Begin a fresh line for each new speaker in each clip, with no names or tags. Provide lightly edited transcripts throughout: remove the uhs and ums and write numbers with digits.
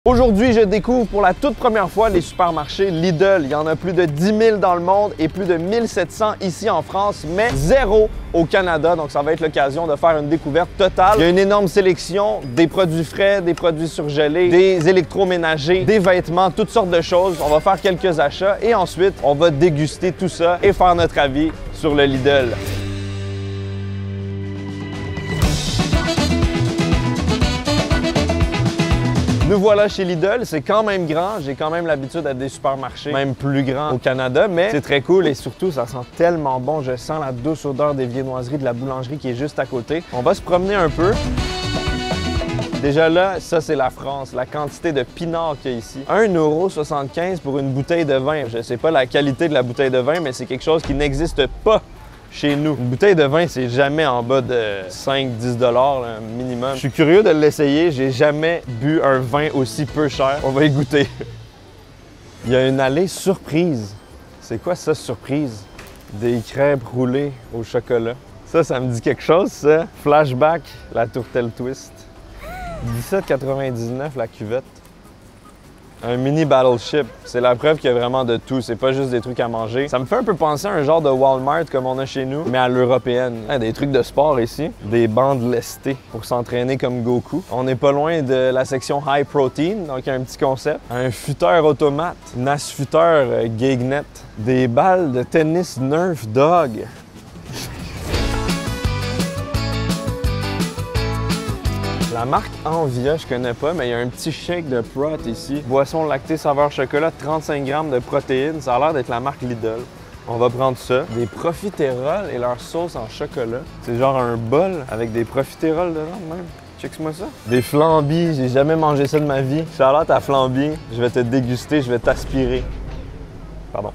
Aujourd'hui, je découvre pour la toute première fois les supermarchés Lidl. Il y en a plus de 10 000 dans le monde et plus de 1700 ici en France, mais 0 au Canada. Donc, ça va être l'occasion de faire une découverte totale. Il y a une énorme sélection, des produits frais, des produits surgelés, des électroménagers, des vêtements, toutes sortes de choses. On va faire quelques achats et ensuite, on va déguster tout ça et faire notre avis sur le Lidl. Nous voilà chez Lidl, c'est quand même grand, j'ai quand même l'habitude d'être des supermarchés, même plus grands au Canada, mais c'est très cool et surtout ça sent tellement bon, je sens la douce odeur des viennoiseries de la boulangerie qui est juste à côté. On va se promener un peu. Déjà là, ça c'est la France, la quantité de pinard qu'il y a ici. 1,75 € pour une bouteille de vin. Je sais pas la qualité de la bouteille de vin, mais c'est quelque chose qui n'existe pas chez nous. Une bouteille de vin, c'est jamais en bas de 5-10 $ minimum. Je suis curieux de l'essayer. J'ai jamais bu un vin aussi peu cher. On va y goûter. Il y a une allée surprise. C'est quoi ça, surprise? Des crêpes roulées au chocolat. Ça me dit quelque chose, ça. Flashback, la tourtelle twist. 17,99 la cuvette. Un mini battleship, c'est la preuve qu'il y a vraiment de tout, c'est pas juste des trucs à manger. Ça me fait un peu penser à un genre de Walmart comme on a chez nous, mais à l'européenne. Des trucs de sport ici, des bandes lestées pour s'entraîner comme Goku. On n'est pas loin de la section high protein, donc il y a un petit concept. Un futeur automate, NAS futeur Gagnet, des balles de tennis Nerf Dog. La marque Envia, je connais pas, mais il y a un petit shake de prot ici. Boisson lactée saveur chocolat, 35 g de protéines. Ça a l'air d'être la marque Lidl. On va prendre ça. Des profiteroles et leur sauce en chocolat. C'est genre un bol avec des profiteroles dedans même. Check-moi ça. Des flambis, j'ai jamais mangé ça de ma vie. Charlotte à flambi, je vais te déguster, je vais t'aspirer. Pardon.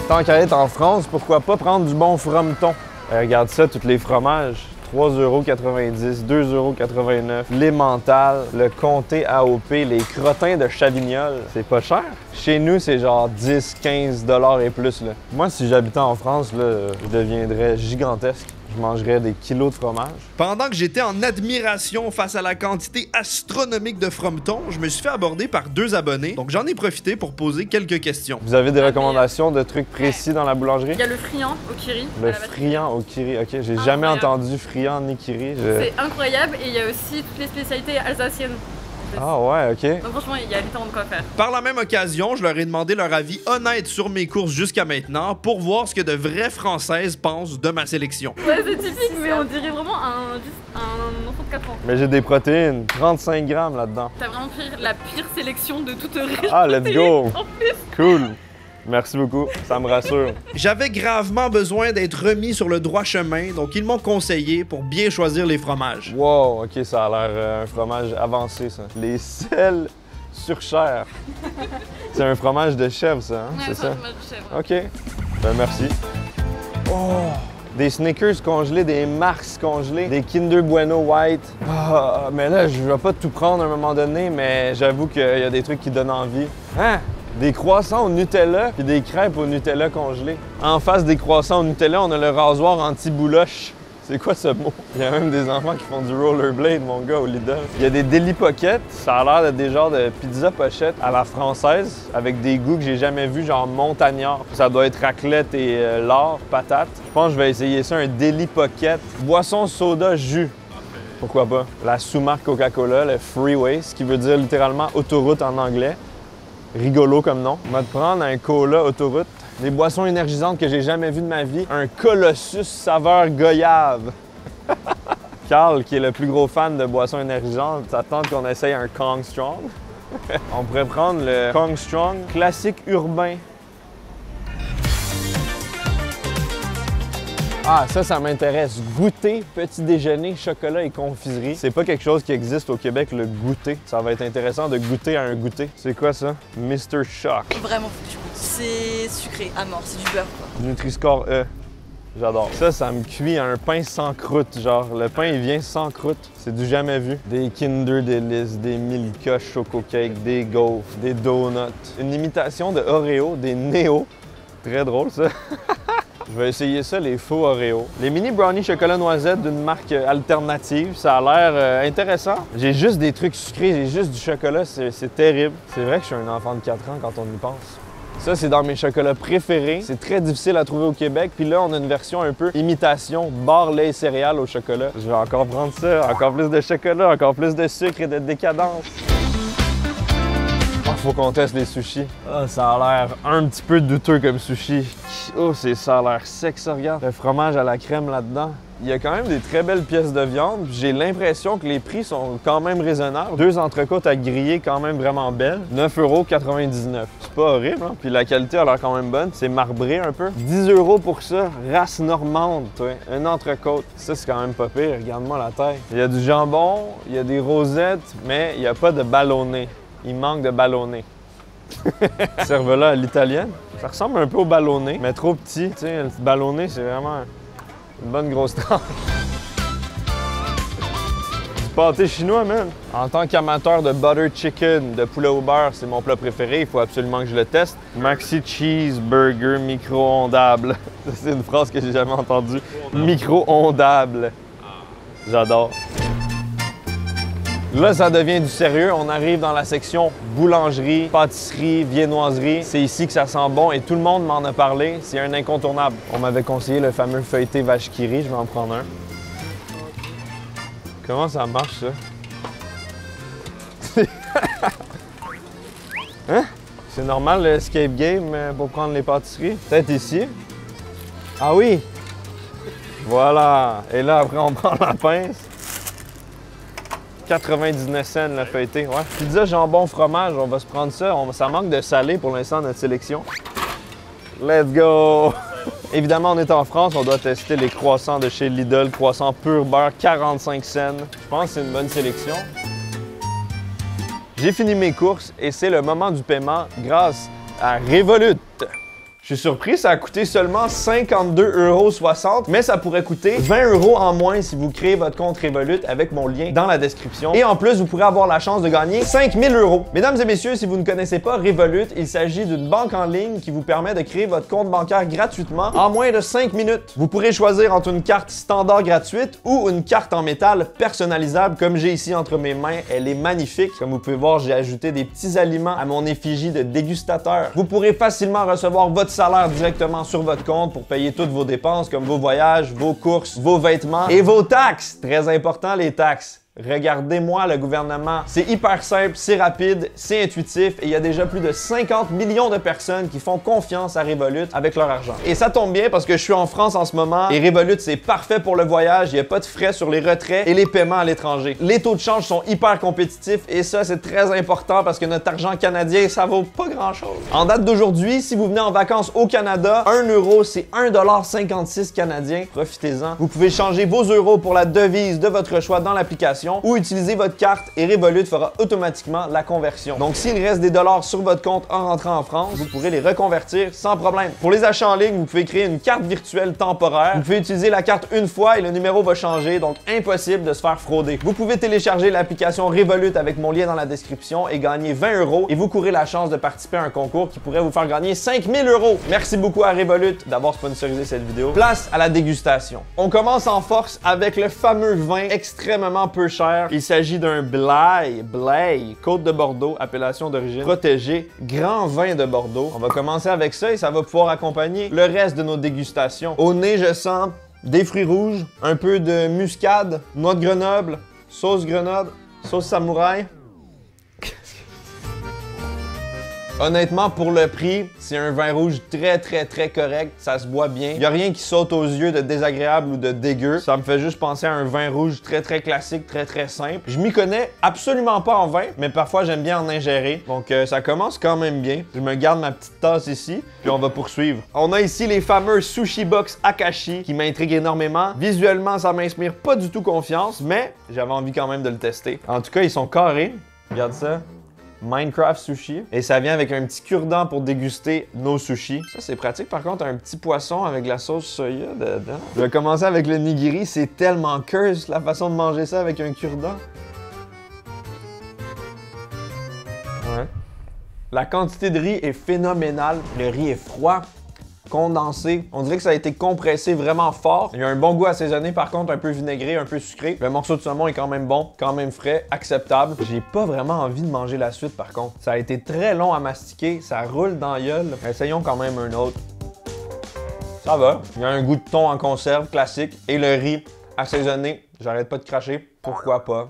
Tant qu'à être en France, pourquoi pas prendre du bon frometon? Regarde ça, tous les fromages. 3,90 €, 2,89 €, l'emmental, le comté AOP, les crottins de Chavignol. C'est pas cher. Chez nous, c'est genre 10-15 $ et plus. Là. Moi, si j'habitais en France, là, je deviendrais gigantesque. Je mangerais des kilos de fromage.
Pendant que j'étais en admiration face à la quantité astronomique de frometon, je me suis fait aborder par 2 abonnés, donc j'en ai profité pour poser quelques questions.
Vous avez des recommandations de trucs précis dans la boulangerie?
Il y a le friand au kiri.
Le friand au kiri, ok. J'ai jamais entendu friand ni kiri.
C'est incroyable et il y a aussi toutes les spécialités alsaciennes.
Ah ouais, ok.
Donc franchement, il y a littéralement de quoi faire.
Par la même occasion, je leur ai demandé leur avis honnête sur mes courses jusqu'à maintenant pour voir ce que de vraies Françaises pensent de ma sélection.
Ouais, c'est typique, mais on dirait vraiment un enfant de 4 ans.
Mais j'ai des protéines, 35 g là-dedans.
T'as vraiment pris la pire sélection de toute région.
Ah, let's go! Cool! Merci beaucoup, ça me rassure.
J'avais gravement besoin d'être remis sur le droit chemin, donc ils m'ont conseillé pour bien choisir les fromages.
Wow, ok, ça a l'air un fromage avancé, ça. Les sels surchers. C'est un fromage de chèvre, ça, hein?
Ouais,
c'est ça?
fromage de chèvre.
Ok, ben merci. Oh! Des Snickers congelés, des Mars congelés, des Kinder Bueno White. Ah, mais là, je vais pas tout prendre à un moment donné, mais j'avoue qu'il y a des trucs qui donnent envie. Hein? Des croissants au Nutella puis des crêpes au Nutella congelées. En face des croissants au Nutella, on a le rasoir anti-bouloche. C'est quoi ce mot? Il y a même des enfants qui font du rollerblade, mon gars, au Lidl. Il y a des Deli Pocket. Ça a l'air d'être des genres de pizza pochette à la française avec des goûts que j'ai jamais vus, genre montagnard. Ça doit être raclette et lard, patate. Je pense que je vais essayer ça, un Deli Pocket. Boisson soda jus. Pourquoi pas? La sous-marque Coca-Cola, le Freeway, ce qui veut dire littéralement autoroute en anglais. Rigolo comme nom. On va te prendre un cola autoroute. Des boissons énergisantes que j'ai jamais vues de ma vie. Un Colossus saveur goyave. Carl, qui est le plus gros fan de boissons énergisantes, s'attend qu'on essaye un Kong Strong. On pourrait prendre le Kong Strong classique urbain. Ah, ça m'intéresse. Goûter, petit déjeuner, chocolat et confiserie. C'est pas quelque chose qui existe au Québec, le goûter. Ça va être intéressant de goûter à un goûter. C'est quoi ça? Mr. Shock.
Vraiment, faut que tu goûtes. C'est sucré à mort, c'est du beurre quoi.
Nutri-Score E. J'adore. Ça me cuit un pain sans croûte. Genre, le pain, il vient sans croûte. C'est du jamais vu. Des Kinder Delice, des Milka Choco Cake, des gaufres, des donuts. Une imitation de Oreo, des Néo. Très drôle, ça. Je vais essayer ça, les faux Oreo. Les mini brownies chocolat noisette d'une marque alternative, ça a l'air intéressant. J'ai juste des trucs sucrés, j'ai juste du chocolat, c'est terrible. C'est vrai que je suis un enfant de 4 ans quand on y pense. Ça, c'est dans mes chocolats préférés. C'est très difficile à trouver au Québec. Puis là, on a une version un peu imitation, bar, lait et céréales au chocolat. Je vais encore prendre ça, encore plus de chocolat, encore plus de sucre et de décadence. Faut qu'on teste les sushis. Ah, ça a l'air un petit peu douteux comme sushi. Oh, ça a l'air sec, ça, regarde. Le fromage à la crème là-dedans. Il y a quand même des très belles pièces de viande. J'ai l'impression que les prix sont quand même raisonnables. 2 entrecôtes à griller quand même vraiment belles. 9,99 €. C'est pas horrible, hein? Puis la qualité a l'air quand même bonne. C'est marbré un peu. 10 € pour ça. Race normande, toi. Un entrecôte. Ça, c'est quand même pas pire. Regarde-moi la taille. Il y a du jambon, il y a des rosettes, mais il n'y a pas de ballonné. Il manque de ballonné. Cervelas à l'italienne. Ça ressemble un peu au ballonné, mais trop petit. Tu sais, le ballonné, c'est vraiment une bonne grosse tranche. Du pâté chinois, man. En tant qu'amateur de butter chicken, de poulet au beurre, c'est mon plat préféré. Il faut absolument que je le teste. Maxi cheeseburger micro-ondable. Ça, c'est une phrase que j'ai jamais entendue. Micro-ondable. J'adore. Là, ça devient du sérieux. On arrive dans la section boulangerie, pâtisserie, viennoiserie. C'est ici que ça sent bon et tout le monde m'en a parlé. C'est un incontournable. On m'avait conseillé le fameux feuilleté vache qui rit. Je vais en prendre un. Comment ça marche, ça? Hein? C'est normal, le escape game pour prendre les pâtisseries? Peut-être ici? Ah oui! Voilà. Et là, après, on prend la pince. 99 cents le feuilleté, ouais. Pizza, jambon, fromage, on va se prendre ça. Ça manque de salé pour l'instant, notre sélection. Let's go! Évidemment, on est en France, on doit tester les croissants de chez Lidl. Croissants pur beurre, 45 cents. Je pense que c'est une bonne sélection. J'ai fini mes courses et c'est le moment du paiement grâce à Revolut. Je suis surpris, ça a coûté seulement 52,60 €, mais ça pourrait coûter 20 € en moins si vous créez votre compte Revolut avec mon lien dans la description. Et en plus, vous pourrez avoir la chance de gagner 5000 €. Mesdames et messieurs, si vous ne connaissez pas Revolut, il s'agit d'une banque en ligne qui vous permet de créer votre compte bancaire gratuitement en moins de 5 minutes. Vous pourrez choisir entre une carte standard gratuite ou une carte en métal personnalisable comme j'ai ici entre mes mains. Elle est magnifique. Comme vous pouvez voir, j'ai ajouté des petits aliments à mon effigie de dégustateur. Vous pourrez facilement recevoir votre salaire directement sur votre compte pour payer toutes vos dépenses comme vos voyages, vos courses, vos vêtements et vos taxes. Très important, les taxes. Regardez-moi le gouvernement. C'est hyper simple, c'est rapide, c'est intuitif et il y a déjà plus de 50 millions de personnes qui font confiance à Revolut avec leur argent. Et ça tombe bien parce que je suis en France en ce moment et Revolut, c'est parfait pour le voyage. Il n'y a pas de frais sur les retraits et les paiements à l'étranger. Les taux de change sont hyper compétitifs et ça, c'est très important parce que notre argent canadien, ça vaut pas grand-chose. En date d'aujourd'hui, si vous venez en vacances au Canada, 1 €, c'est 1,56 $ canadien. Profitez-en. Vous pouvez changer vos euros pour la devise de votre choix dans l'application ou utiliser votre carte et Revolut fera automatiquement la conversion. Donc s'il reste des dollars sur votre compte en rentrant en France, vous pourrez les reconvertir sans problème. Pour les achats en ligne, vous pouvez créer une carte virtuelle temporaire. Vous pouvez utiliser la carte une fois et le numéro va changer, donc impossible de se faire frauder. Vous pouvez télécharger l'application Revolut avec mon lien dans la description et gagner 20 € et vous courez la chance de participer à un concours qui pourrait vous faire gagner 5000 €. Merci beaucoup à Revolut d'avoir sponsorisé cette vidéo. Place à la dégustation. On commence en force avec le fameux vin extrêmement peu cher. Il s'agit d'un Blaye, Côte de Bordeaux, appellation d'origine protégée, grand vin de Bordeaux. On va commencer avec ça et ça va pouvoir accompagner le reste de nos dégustations. Au nez, je sens des fruits rouges, un peu de muscade, noix de Grenoble, sauce samouraï. Honnêtement, pour le prix, c'est un vin rouge très correct. Ça se boit bien. Il n'y a rien qui saute aux yeux de désagréable ou de dégueu. Ça me fait juste penser à un vin rouge très classique, très simple. Je m'y connais absolument pas en vin, mais parfois j'aime bien en ingérer. Donc ça commence quand même bien. Je me garde ma petite tasse ici, puis on va poursuivre. On a ici les fameux Sushi Box Akashi qui m'intriguent énormément. Visuellement, ça m'inspire pas du tout confiance, mais j'avais envie quand même de le tester. En tout cas, ils sont carrés. Regarde ça. Minecraft Sushi. Et ça vient avec un petit cure-dent pour déguster nos sushis. Ça, c'est pratique. Par contre, un petit poisson avec la sauce soya dedans. Je vais commencer avec le nigiri. C'est tellement curse la façon de manger ça avec un cure-dent. Ouais. La quantité de riz est phénoménale. Le riz est froid. condensé. On dirait que ça a été compressé vraiment fort. Il y a un bon goût assaisonné, par contre, un peu vinaigré, un peu sucré. Le morceau de saumon est quand même bon, quand même frais, acceptable. J'ai pas vraiment envie de manger la suite, par contre. Ça a été très long à mastiquer, ça roule dans la gueule. Essayons quand même un autre. Ça va. Il y a un goût de thon en conserve, classique. Et le riz assaisonné. J'arrête pas de cracher. Pourquoi pas?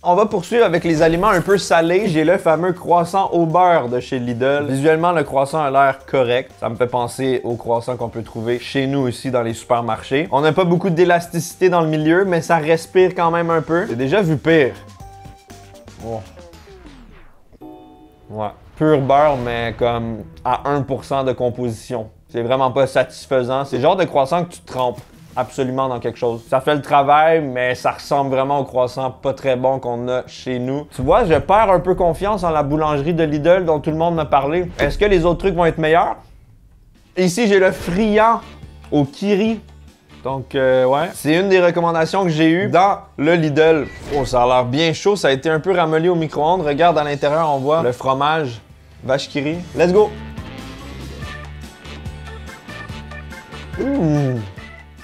On va poursuivre avec les aliments un peu salés. J'ai le fameux croissant au beurre de chez Lidl. Visuellement, le croissant a l'air correct. Ça me fait penser au croissant qu'on peut trouver chez nous aussi dans les supermarchés. On n'a pas beaucoup d'élasticité dans le milieu, mais ça respire quand même un peu. J'ai déjà vu pire. Oh. Ouais. Pur beurre, mais comme à 1% de composition. C'est vraiment pas satisfaisant. C'est le genre de croissant que tu trempes absolument dans quelque chose. Ça fait le travail, mais ça ressemble vraiment au croissant pas très bon qu'on a chez nous. Tu vois, je perds un peu confiance en la boulangerie de Lidl dont tout le monde m'a parlé. Est-ce que les autres trucs vont être meilleurs? Ici, j'ai le friand au kiri. Donc, ouais, c'est une des recommandations que j'ai eues dans le Lidl. Oh, ça a l'air bien chaud. Ça a été un peu ramolli au micro-ondes. Regarde, à l'intérieur, on voit le fromage vache qui rit. Let's go!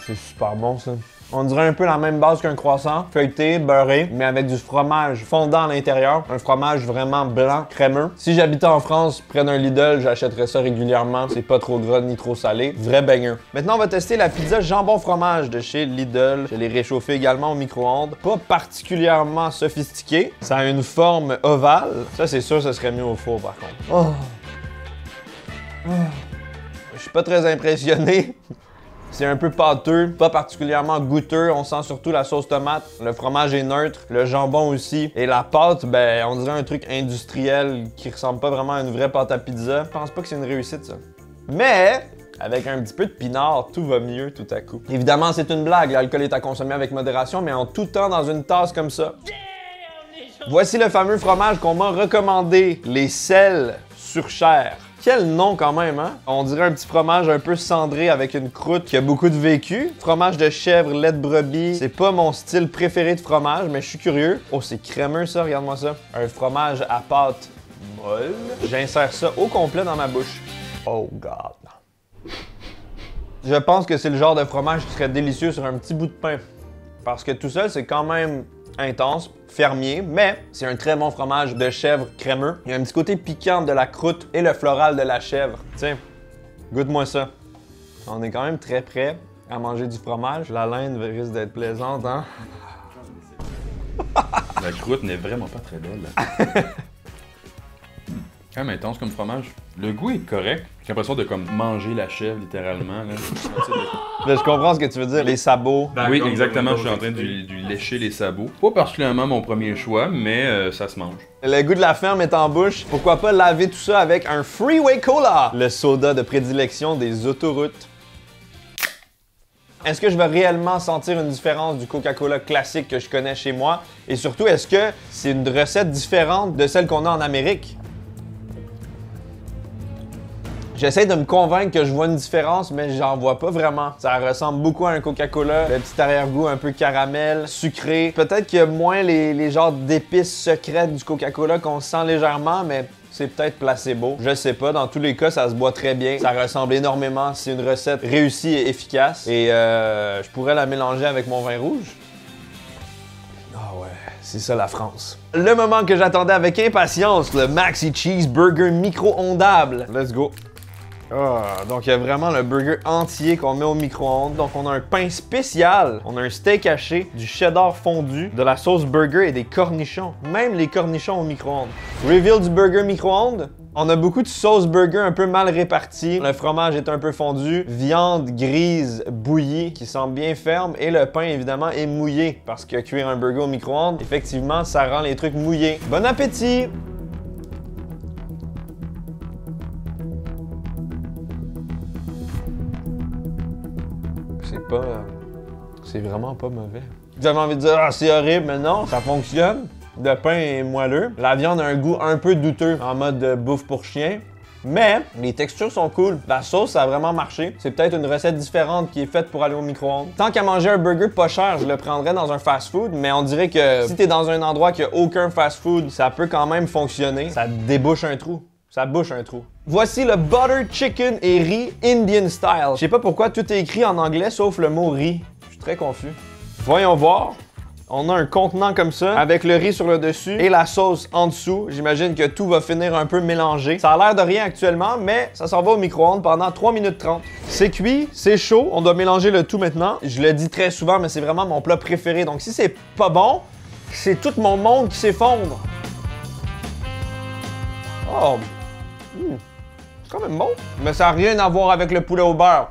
C'est super bon, ça. On dirait un peu la même base qu'un croissant, feuilleté, beurré, mais avec du fromage fondant à l'intérieur. Un fromage vraiment blanc, crémeux. Si j'habitais en France, près d'un Lidl, j'achèterais ça régulièrement. C'est pas trop gras ni trop salé. Vrai banger. Maintenant, on va tester la pizza jambon fromage de chez Lidl. Je l'ai réchauffée également au micro-ondes. Pas particulièrement sophistiqué. Ça a une forme ovale. Ça, c'est sûr, ce serait mieux au four, par contre. Je suis pas très impressionné. C'est un peu pâteux, pas particulièrement goûteux. On sent surtout la sauce tomate. Le fromage est neutre, le jambon aussi. Et la pâte, ben, on dirait un truc industriel qui ressemble pas vraiment à une vraie pâte à pizza. Je pense pas que c'est une réussite, ça. Mais avec un petit peu de pinard, tout va mieux tout à coup. Évidemment, c'est une blague. L'alcool est à consommer avec modération, mais en tout temps dans une tasse comme ça. Voici le fameux fromage qu'on m'a recommandé, les sels sur chair. Quel nom quand même, hein? On dirait un petit fromage un peu cendré avec une croûte qui a beaucoup de vécu. Fromage de chèvre, lait de brebis. C'est pas mon style préféré de fromage, mais je suis curieux. Oh, c'est crémeux ça, regarde-moi ça. Un fromage à pâte molle. J'insère ça au complet dans ma bouche. Oh God. Je pense que c'est le genre de fromage qui serait délicieux sur un petit bout de pain. Parce que tout seul, c'est quand même intense, fermier, mais c'est un très bon fromage de chèvre crémeux. Il y a un petit côté piquant de la croûte et le floral de la chèvre. Tiens, goûte-moi ça. On est quand même très prêt à manger du fromage. La laine risque d'être plaisante, hein?
La croûte n'est vraiment pas très belle. Quand même intense comme fromage. Le goût est correct. J'ai l'impression de comme manger la chèvre littéralement. Là.
Là, je comprends ce que tu veux dire, les sabots.
Oui, exactement. Je suis en train de lui lécher les sabots. Pas particulièrement mon premier choix, mais ça se mange.
Le goût de la ferme est en bouche. Pourquoi pas laver tout ça avec un Freeway Cola, le soda de prédilection des autoroutes. Est-ce que je vais réellement sentir une différence du Coca-Cola classique que je connais chez moi? Et surtout, est-ce que c'est une recette différente de celle qu'on a en Amérique? J'essaie de me convaincre que je vois une différence, mais j'en vois pas vraiment. Ça ressemble beaucoup à un Coca-Cola. Le petit arrière-goût un peu caramel, sucré. Peut-être qu'il y a moins les genres d'épices secrètes du Coca-Cola qu'on sent légèrement, mais c'est peut-être placebo. Je sais pas. Dans tous les cas, ça se boit très bien. Ça ressemble énormément. C'est une recette réussie et efficace. Et je pourrais la mélanger avec mon vin rouge. Ah ouais, c'est ça la France. Le moment que j'attendais avec impatience, le Maxi Cheeseburger micro-ondable. Let's go. Donc il y a vraiment le burger entier qu'on met au micro-ondes. Donc on a un pain spécial, on a un steak haché, du cheddar fondu, de la sauce burger et des cornichons. Même les cornichons au micro-ondes. Reveal du burger micro-ondes. On a beaucoup de sauce burger un peu mal répartie. Le fromage est un peu fondu. Viande grise bouillie qui semble bien ferme. Et le pain évidemment est mouillé parce que cuire un burger au micro-ondes, effectivement, ça rend les trucs mouillés. Bon appétit! C'est vraiment pas mauvais. J'avais envie de dire, ah, c'est horrible, mais non, ça fonctionne. Le pain est moelleux. La viande a un goût un peu douteux, en mode bouffe pour chien. Mais les textures sont cool. La sauce, ça a vraiment marché. C'est peut-être une recette différente qui est faite pour aller au micro-ondes. Tant qu'à manger un burger pas cher, je le prendrais dans un fast-food, mais on dirait que si t'es dans un endroit qui a aucun fast-food, ça peut quand même fonctionner. Ça débouche un trou. Ça bouche un trou. Voici le butter chicken et riz Indian style. Je sais pas pourquoi tout est écrit en anglais sauf le mot riz. Je suis très confus. Voyons voir. On a un contenant comme ça, avec le riz sur le dessus et la sauce en dessous. J'imagine que tout va finir un peu mélangé. Ça a l'air de rien actuellement, mais ça s'en va au micro-ondes pendant 3 minutes 30. C'est cuit, c'est chaud, on doit mélanger le tout maintenant. Je le dis très souvent, mais c'est vraiment mon plat préféré. Donc si c'est pas bon, c'est tout mon monde qui s'effondre. Oh, c'est quand même bon. Mais ça n'a rien à voir avec le poulet au beurre.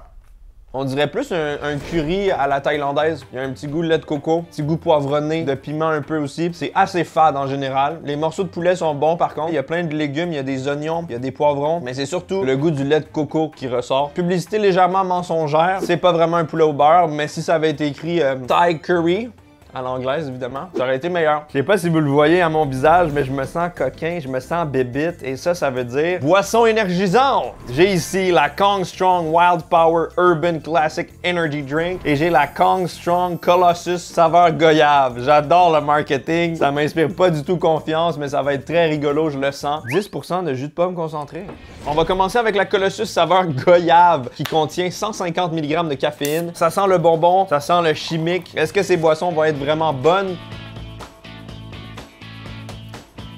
On dirait plus un curry à la thaïlandaise. Il y a un petit goût de lait de coco, petit goût poivronné, de piment un peu aussi. C'est assez fade en général. Les morceaux de poulet sont bons par contre. Il y a plein de légumes, il y a des oignons, il y a des poivrons. Mais c'est surtout le goût du lait de coco qui ressort. Publicité légèrement mensongère. C'est pas vraiment un poulet au beurre, mais si ça avait été écrit Thai curry, à l'anglaise, évidemment, ça aurait été meilleur. Je sais pas si vous le voyez à mon visage, mais je me sens coquin, je me sens bébite, et ça veut dire boisson énergisante. J'ai ici la Kong Strong Wild Power Urban Classic Energy Drink, et j'ai la Kong Strong Colossus saveur goyave. J'adore le marketing, ça m'inspire pas du tout confiance, mais ça va être très rigolo, je le sens. 10% de jus de pomme concentré. On va commencer avec la Colossus saveur goyave, qui contient 150 mg de caféine. Ça sent le bonbon, ça sent le chimique. Est-ce que ces boissons vont être vraiment bonne?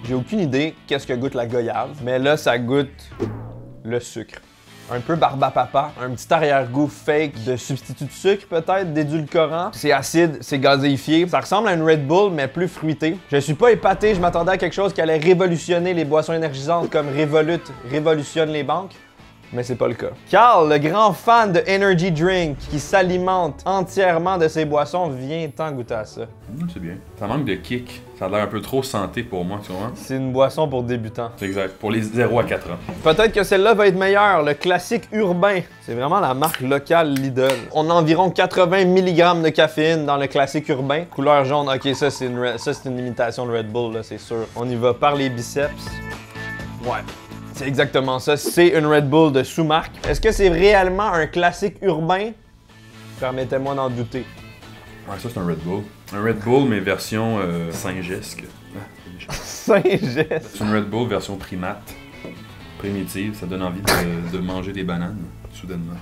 J'ai aucune idée qu'est-ce que goûte la goyave, mais là, ça goûte le sucre. Un peu barbapapa, un petit arrière-goût fake de substitut de sucre peut-être, d'édulcorant. C'est acide, c'est gazéifié. Ça ressemble à une Red Bull, mais plus fruité. Je suis pas épaté, je m'attendais à quelque chose qui allait révolutionner les boissons énergisantes comme Revolut révolutionne les banques. Mais c'est pas le cas. Carl, le grand fan de energy drink qui s'alimente entièrement de ses boissons, vient tant goûter à ça.
C'est bien. Ça manque de kick. Ça a l'air un peu trop santé pour moi, tu vois.
C'est une boisson pour débutants.
C'est exact. Pour les 0 à 4 ans.
Peut-être que celle-là va être meilleure, le classique urbain. C'est vraiment la marque locale Lidl. On a environ 80 mg de caféine dans le classique urbain. Couleur jaune, ok, ça c'est une imitation de Red Bull, là, c'est sûr. On y va par les biceps. Ouais. C'est exactement ça, c'est une Red Bull de sous-marque. Est-ce que c'est réellement un classique urbain? Permettez-moi d'en douter.
Ouais, ça c'est un Red Bull. Un Red Bull, mais version singesque.
Saint-Gest.
C'est une Red Bull version primate. Primitive, ça donne envie de manger des bananes, soudainement.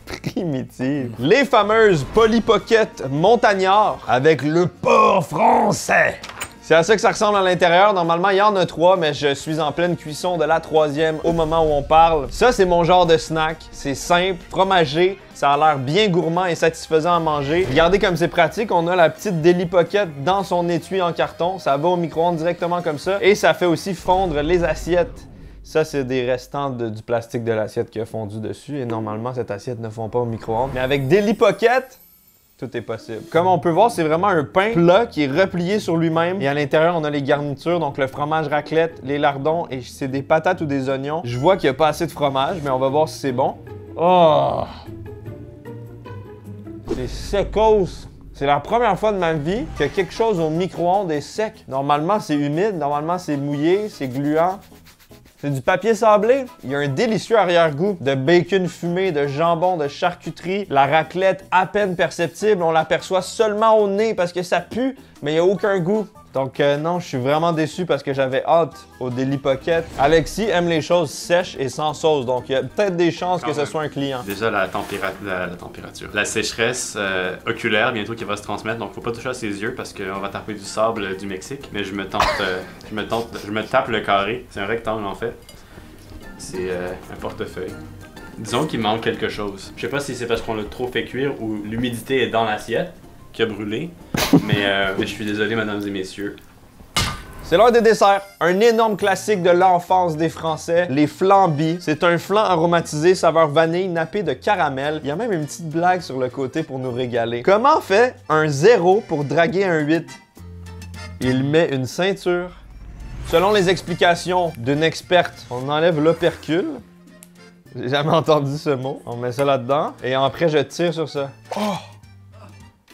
Primitive. Les fameuses Polly Pocket Montagnard avec le port français. C'est à ça que ça ressemble à l'intérieur. Normalement, il y en a 3, mais je suis en pleine cuisson de la 3e au moment où on parle. Ça, c'est mon genre de snack. C'est simple, fromagé, ça a l'air bien gourmand et satisfaisant à manger. Regardez comme c'est pratique. On a la petite Deli Pocket dans son étui en carton. Ça va au micro-ondes directement comme ça. Et ça fait aussi fondre les assiettes. Ça, c'est des restants du plastique de l'assiette qui a fondu dessus. Et normalement, cette assiette ne fond pas au micro-ondes. Mais avec Deli Pocket, tout est possible. Comme on peut voir, c'est vraiment un pain plat qui est replié sur lui-même. Et à l'intérieur, on a les garnitures, donc le fromage raclette, les lardons et c'est des patates ou des oignons. Je vois qu'il n'y a pas assez de fromage, mais on va voir si c'est bon. Oh! C'est secos. C'est la première fois de ma vie que quelque chose au micro-ondes est sec. Normalement, c'est humide, normalement, c'est mouillé, c'est gluant. C'est du papier sablé. Il y a un délicieux arrière-goût de bacon fumé, de jambon, de charcuterie. La raclette à peine perceptible, on l'aperçoit seulement au nez parce que ça pue, mais il n'y a aucun goût. Donc non, je suis vraiment déçu parce que j'avais hâte au Deli Pocket. Alexis aime les choses sèches et sans sauce, donc il y a peut-être des chances que ce soit un client.
Déjà la température. La sécheresse oculaire bientôt qui va se transmettre, donc faut pas toucher à ses yeux parce qu'on va taper du sable du Mexique. Mais je me tape le carré. C'est un rectangle en fait. C'est un portefeuille. Disons qu'il manque quelque chose. Je sais pas si c'est parce qu'on l'a trop fait cuire ou l'humidité est dans l'assiette qui a brûlé, mais je suis désolé, mesdames et messieurs.
C'est l'heure des desserts. Un énorme classique de l'enfance des Français, les flambis. C'est un flan aromatisé saveur vanille nappé de caramel. Il y a même une petite blague sur le côté pour nous régaler. Comment fait un 0 pour draguer un 8? Il met une ceinture. Selon les explications d'une experte, on enlève l'opercule. J'ai jamais entendu ce mot. On met ça là-dedans. Et après, je tire sur ça. Oh!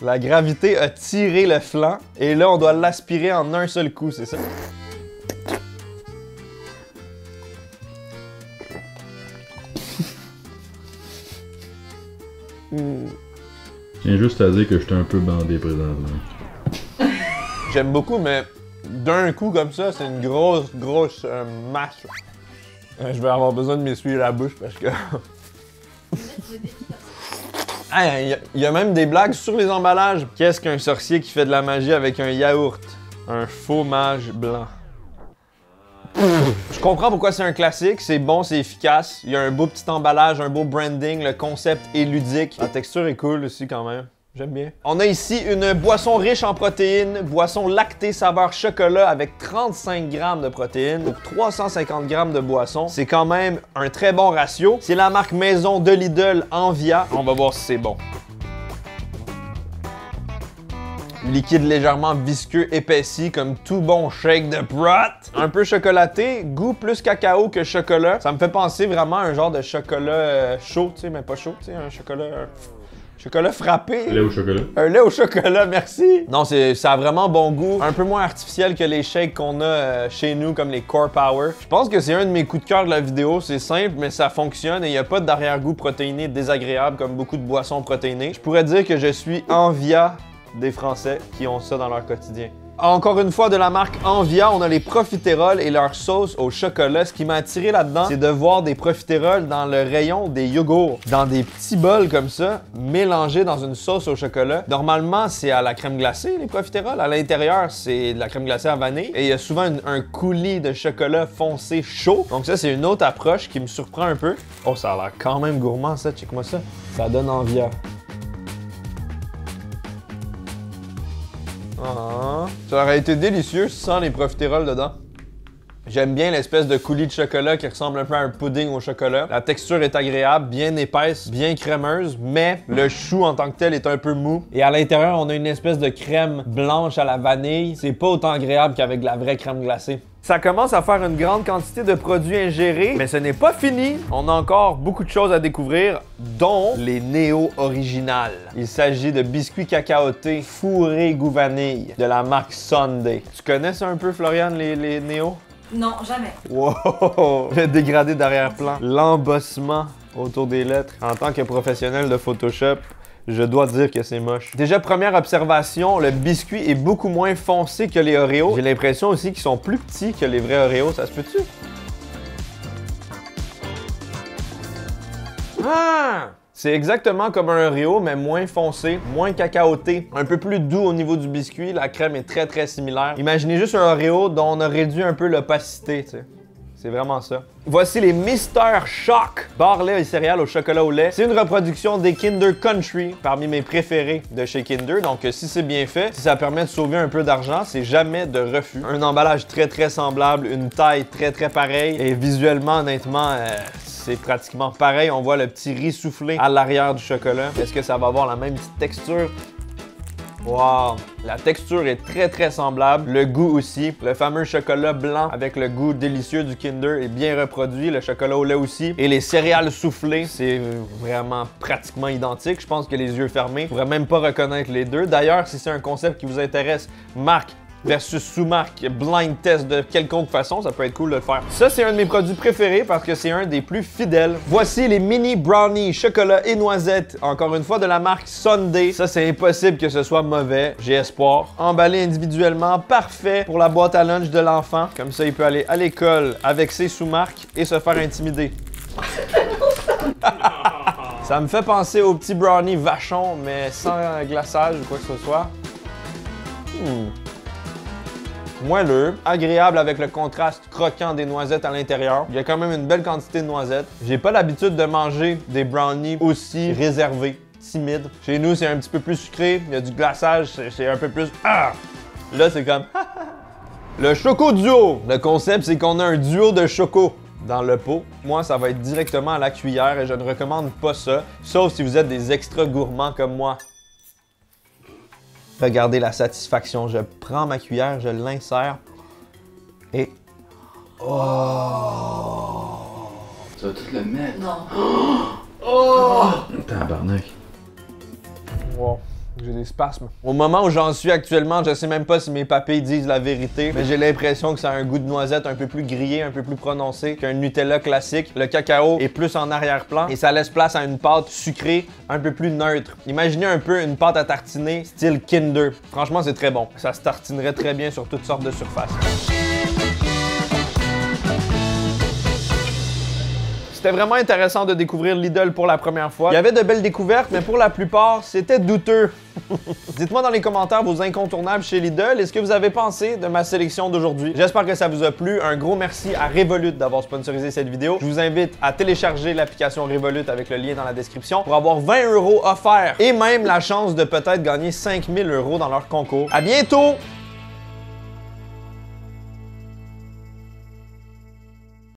La gravité a tiré le flanc et là, on doit l'aspirer en un seul coup, c'est ça?
Je tiens juste à dire que j'étais un peu bandé présentement.
J'aime beaucoup, mais d'un coup comme ça, c'est une grosse masse. Je vais avoir besoin de m'essuyer la bouche parce que... Hey, il y a même des blagues sur les emballages. Qu'est-ce qu'un sorcier qui fait de la magie avec un yaourt? Un faux mage blanc. Je comprends pourquoi c'est un classique, c'est bon, c'est efficace. Il y a un beau petit emballage, un beau branding, le concept est ludique. La texture est cool aussi quand même. J'aime bien. On a ici une boisson riche en protéines, boisson lactée saveur chocolat avec 35 grammes de protéines pour 350 grammes de boisson. C'est quand même un très bon ratio. C'est la marque maison de Lidl Envia. On va voir si c'est bon. Liquide légèrement visqueux épaissi comme tout bon shake de prot. Un peu chocolaté, goût plus cacao que chocolat. Ça me fait penser vraiment à un genre de chocolat chaud, tu sais, mais pas chaud, tu sais, un chocolat... Chocolat frappé.
Lait au chocolat.
Un lait au chocolat, merci. Non, ça a vraiment bon goût. Un peu moins artificiel que les shakes qu'on a chez nous, comme les Core Power. Je pense que c'est un de mes coups de cœur de la vidéo. C'est simple, mais ça fonctionne et il n'y a pas d'arrière-goût protéiné désagréable comme beaucoup de boissons protéinées. Je pourrais dire que je suis envia des Français qui ont ça dans leur quotidien. Encore une fois, de la marque Envia, on a les profiteroles et leur sauce au chocolat. Ce qui m'a attiré là-dedans, c'est de voir des profiteroles dans le rayon des yogourts, dans des petits bols comme ça, mélangés dans une sauce au chocolat. Normalement, c'est à la crème glacée, les profiteroles. À l'intérieur, c'est de la crème glacée à vanille. Et il y a souvent un coulis de chocolat foncé chaud. Donc ça, c'est une autre approche qui me surprend un peu. Oh, ça a l'air quand même gourmand, ça. Check-moi ça. Ça donne Envia. Ah, ça aurait été délicieux sans les profiteroles dedans. J'aime bien l'espèce de coulis de chocolat qui ressemble un peu à un pudding au chocolat. La texture est agréable, bien épaisse, bien crémeuse, mais le chou en tant que tel est un peu mou. Et à l'intérieur, on a une espèce de crème blanche à la vanille. C'est pas autant agréable qu'avec de la vraie crème glacée. Ça commence à faire une grande quantité de produits ingérés, mais ce n'est pas fini. On a encore beaucoup de choses à découvrir, dont les Néo originales. Il s'agit de biscuits cacaotés fourrés goût vanille de la marque Sunday. Tu connais ça un peu, Floriane, les Néo?
Non, jamais.
Wow! Le dégradé d'arrière-plan, l'embossement autour des lettres. En tant que professionnel de Photoshop, je dois dire que c'est moche. Déjà, première observation, le biscuit est beaucoup moins foncé que les Oreos. J'ai l'impression aussi qu'ils sont plus petits que les vrais Oreos. Ça se peut-tu? Ah! C'est exactement comme un Oreo, mais moins foncé, moins cacaoté, un peu plus doux au niveau du biscuit. La crème est très similaire. Imaginez juste un Oreo dont on a réduit un peu l'opacité, tu sais. C'est vraiment ça. Voici les Mister Shock, barres lait et céréales au chocolat au lait. C'est une reproduction des Kinder Country, parmi mes préférés de chez Kinder. Donc si c'est bien fait, si ça permet de sauver un peu d'argent, c'est jamais de refus. Un emballage très semblable, une taille très pareille. Et visuellement, honnêtement, c'est pratiquement pareil. On voit le petit riz soufflé à l'arrière du chocolat. Est-ce que ça va avoir la même petite texture? Wow! La texture est très semblable, le goût aussi. Le fameux chocolat blanc avec le goût délicieux du Kinder est bien reproduit, le chocolat au lait aussi. Et les céréales soufflées, c'est vraiment pratiquement identique. Je pense que les yeux fermés, vous ne pourrez même pas reconnaître les deux. D'ailleurs, si c'est un concept qui vous intéresse, marque versus sous-marque, blind test de quelconque façon, ça peut être cool de le faire. Ça, c'est un de mes produits préférés parce que c'est un des plus fidèles. Voici les mini brownies chocolat et noisettes, encore une fois de la marque Sunday. Ça, c'est impossible que ce soit mauvais, j'ai espoir. Emballé individuellement, parfait pour la boîte à lunch de l'enfant. Comme ça, il peut aller à l'école avec ses sous-marques et se faire intimider. Ça me fait penser aux petits brownies vachon, mais sans glaçage ou quoi que ce soit. Moelleux, agréable avec le contraste croquant des noisettes à l'intérieur. Il y a quand même une belle quantité de noisettes. J'ai pas l'habitude de manger des brownies aussi réservés, timides. Chez nous, c'est un petit peu plus sucré, il y a du glaçage, c'est un peu plus... Ah! Là, c'est comme... Le Choco Duo! Le concept, c'est qu'on a un duo de choco dans le pot. Moi, ça va être directement à la cuillère et je ne recommande pas ça, sauf si vous êtes des extra gourmands comme moi. Regardez la satisfaction. Je prends ma cuillère, je l'insère et... Oh!
Tu vas tout le mettre.
Non.
Oh! Tabarnak.
Wow. J'ai des spasmes. Au moment où j'en suis actuellement, je sais même pas si mes papilles disent la vérité, mais j'ai l'impression que ça a un goût de noisette un peu plus grillé, un peu plus prononcé qu'un Nutella classique. Le cacao est plus en arrière-plan et ça laisse place à une pâte sucrée un peu plus neutre. Imaginez un peu une pâte à tartiner style Kinder. Franchement, c'est très bon. Ça se tartinerait très bien sur toutes sortes de surfaces. C'était vraiment intéressant de découvrir Lidl pour la première fois. Il y avait de belles découvertes, mais pour la plupart, c'était douteux. Dites-moi dans les commentaires vos incontournables chez Lidl et ce que vous avez pensé de ma sélection d'aujourd'hui. J'espère que ça vous a plu. Un gros merci à Revolut d'avoir sponsorisé cette vidéo. Je vous invite à télécharger l'application Revolut avec le lien dans la description pour avoir 20 € offerts et même la chance de peut-être gagner 5000 € dans leur concours. À bientôt!